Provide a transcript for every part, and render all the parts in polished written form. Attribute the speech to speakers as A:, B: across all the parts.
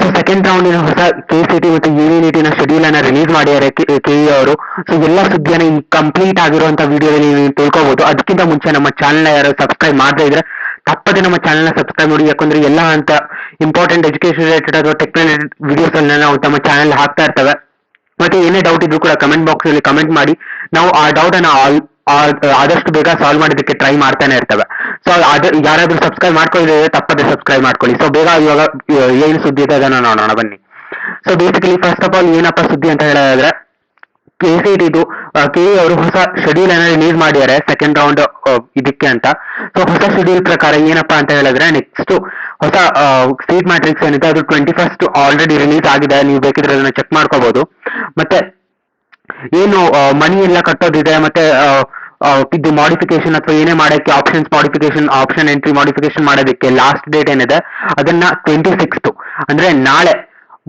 A: So second ರೌಂಡಿನ ಹೊಸ KCT ಮತ್ತು UNET ನ ಶೆಡ್ಯೂಲ್ ಅನ್ನ ರಿಲೀಸ್ ಮಾಡಿದ್ದಾರೆ KE ಅವರು. ಸೊ ಎಲ್ಲ ಸುದ್ದಿಯನ್ನು ಈ ಕಂಪ್ಲೀಟ್ ಆಗಿರುವಂತ ವಿಡಿಯೋದಲ್ಲಿ ನೀವು ತಿಳ್ಕೊಬಹುದು. ಅದಕ್ಕಿಂತ ಮುಂಚೆ ನಮ್ಮ ಚಾನಲ್ ಯಾರು ಸಬ್ಸ್ಕ್ರೈಬ್ ಮಾಡದೇ ಇದ್ರೆ ತಪ್ಪದೆ ನಮ್ಮ ಚಾನಲ್ ನ ಸಬ್ಸ್ಕ್ರೈಬ್ ಮಾಡಿ. ಯಾಕಂದ್ರೆ ಎಲ್ಲ ಅಂತ ಇಂಪಾರ್ಟೆಂಟ್ ಎಜುಕೇಶನ್ ರಿಲೇಟೆಡ್ ಅಥವಾ ಟೆಕ್ ರಿಲೇಟೆಡ್ ವಿಡಿಯೋಸ್ ಅನ್ನ ನಾವು ನಮ್ಮ ಚಾನಲ್ ಹಾಕ್ತಾ ಇರ್ತೇವೆ. ಮತ್ತೆ ಏನೇ ಡೌಟ್ ಇದ್ರು ಕೂಡ ಕಮೆಂಟ್ ಬಾಕ್ಸ್ ಅಲ್ಲಿ ಕಮೆಂಟ್ ಮಾಡಿ, ನಾವು ಆ ಡೌಟ್ ಅನ್ನ ಆದಷ್ಟು ಬೇಗ ಸಾಲ್ವ್ ಮಾಡೋದಕ್ಕೆ ಟ್ರೈ ಮಾಡ್ತಾನೆ ಇರ್ತೇವೆ. ಸೊ ಯಾರಾದ್ರೂ ಸಬ್ಸ್ಕ್ರೈಬ್ ಮಾಡ್ಕೊಳ್ಳಿದ್ರೆ ತಪ್ಪದೆ ಸಬ್ಸ್ಕ್ರೈಬ್ ಮಾಡ್ಕೊಳ್ಳಿ. ಸೊ ಬೇಗ ಇವಾಗ ಏನು ಸುದ್ದಿ ಇದೆ ಅದನ್ನ ನೋಡೋಣ ಬನ್ನಿ. So basically first of all ಏನಪ್ಪ ಸುದ್ದಿ ಅಂತ ಹೇಳಿದ್ರೆ, KCT KE ಅವರು ಹೊಸ ಶೆಡ್ಯೂಲ್ ಅನ್ನ ರಿಲೀಸ್ ಮಾಡಿದ್ದಾರೆ ಸೆಕೆಂಡ್ ರೌಂಡ್ ಇದಕ್ಕೆ ಅಂತ. ಸೊ ಹೊಸ ಶೆಡ್ಯೂಲ್ ಪ್ರಕಾರ ಏನಪ್ಪಾ ಅಂತ ಹೇಳಿದ್ರೆ, ನೆಕ್ಸ್ಟ್ ಹೊಸ ಸೀಟ್ ಮ್ಯಾಟ್ರಿಕ್ಸ್ ಏನಿದೆ ಅದು 21st ಆಲ್ರೆಡಿ ರಿಲೀಸ್ ಆಗಿದೆ. ನೀವು ಬೇಕಿದ್ರೆ ಅದನ್ನ ಚೆಕ್ ಮಾಡ್ಕೋಬಹುದು. ಮತ್ತೆ ಏನು ಮನಿ ಎಲ್ಲ ಕಟ್ಟೋದಿದೆ, ಮತ್ತೆ ಇದು ಮಾಡಿಫಿಕೇಶನ್ ಅಥವಾ ಏನೇ ಮಾಡಕ್ಕೆ ಆಪ್ಷನ್ ಎಂಟ್ರಿ ಮಾಡಿಫಿಕೇಶನ್ ಮಾಡೋದಕ್ಕೆ ಲಾಸ್ಟ್ ಡೇಟ್ ಏನಿದೆ ಅದನ್ನ 26th ಅಂದ್ರೆ ನಾಳೆ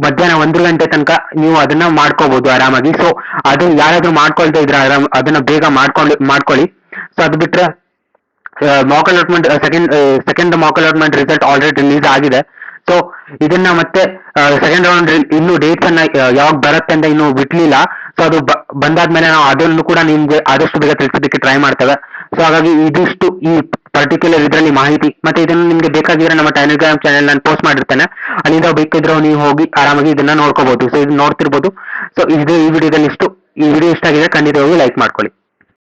A: ಮಧ್ಯಾಹ್ನ 1 ಗಂಟೆ ತನಕ ನೀವು ಅದನ್ನ ಮಾಡ್ಕೋಬಹುದು ಆರಾಮಾಗಿ. ಸೊ ಅದು ಯಾರಾದ್ರೂ ಮಾಡ್ಕೊಳ್ತಾ ಇದ್ರೆ ಅದನ್ನ ಬೇಗ ಮಾಡ್ಕೊಳ್ಳಿ. ಸೊ ಅದು ಬಿಟ್ರೆ Mach allotment second Mach allotment result already release ಆಗಿದೆ. ಸೊ ಇದನ್ನ ಮತ್ತೆ ಸೆಕೆಂಡ್ ರೌಂಡ್ ಇನ್ನು ಡೇಟ್ಸ್ ಅನ್ನ ಯಾವಾಗ ಬರುತ್ತೆ ಅಂತ ಇನ್ನು ಬಿಡ್ಲಿಲ್ಲ. ಸೊ ಅದು ಬಂದಾದ್ಮೇಲೆ ನಾವು ಅದನ್ನು ಕೂಡ ನಿಮ್ಗೆ ಆದಷ್ಟು ಬೇಗ ತಿಳಿಸೋದಕ್ಕೆ ಟ್ರೈ ಮಾಡ್ತೇವೆ. ಸೊ ಹಾಗಾಗಿ ಇದಿಷ್ಟು ಈ ಪರ್ಟಿಕ್ಯುಲರ್ ಇದರಲ್ಲಿ ಮಾಹಿತಿ. ಮತ್ತೆ ಇದನ್ನು ನಿಮ್ಗೆ ಬೇಕಾಗಿದ್ರೆ ನಮ್ಮ ಟೆಲಿಗ್ರಾಮ್ ಚಾನೆಲ್ ನಾನು ಪೋಸ್ಟ್ ಮಾಡಿರ್ತೇನೆ, ಅಲ್ಲಿಂದ ಬೇಕಿದ್ರೆ ನೀವು ಹೋಗಿ ಆರಾಮಾಗಿ ಇದನ್ನ ನೋಡ್ಕೋಬಹುದು. ಸೊ ಇದು ನೋಡ್ತಿರ್ಬೋದು. ಸೊ ಇದು ಈ ವಿಡಿಯೋದಲ್ಲಿ ಈ ವಿಡಿಯೋ ಇಷ್ಟ ಆಗಿದೆ ಖಂಡಿತವಾಗಿ ಲೈಕ್ ಮಾಡ್ಕೊಳ್ಳಿ.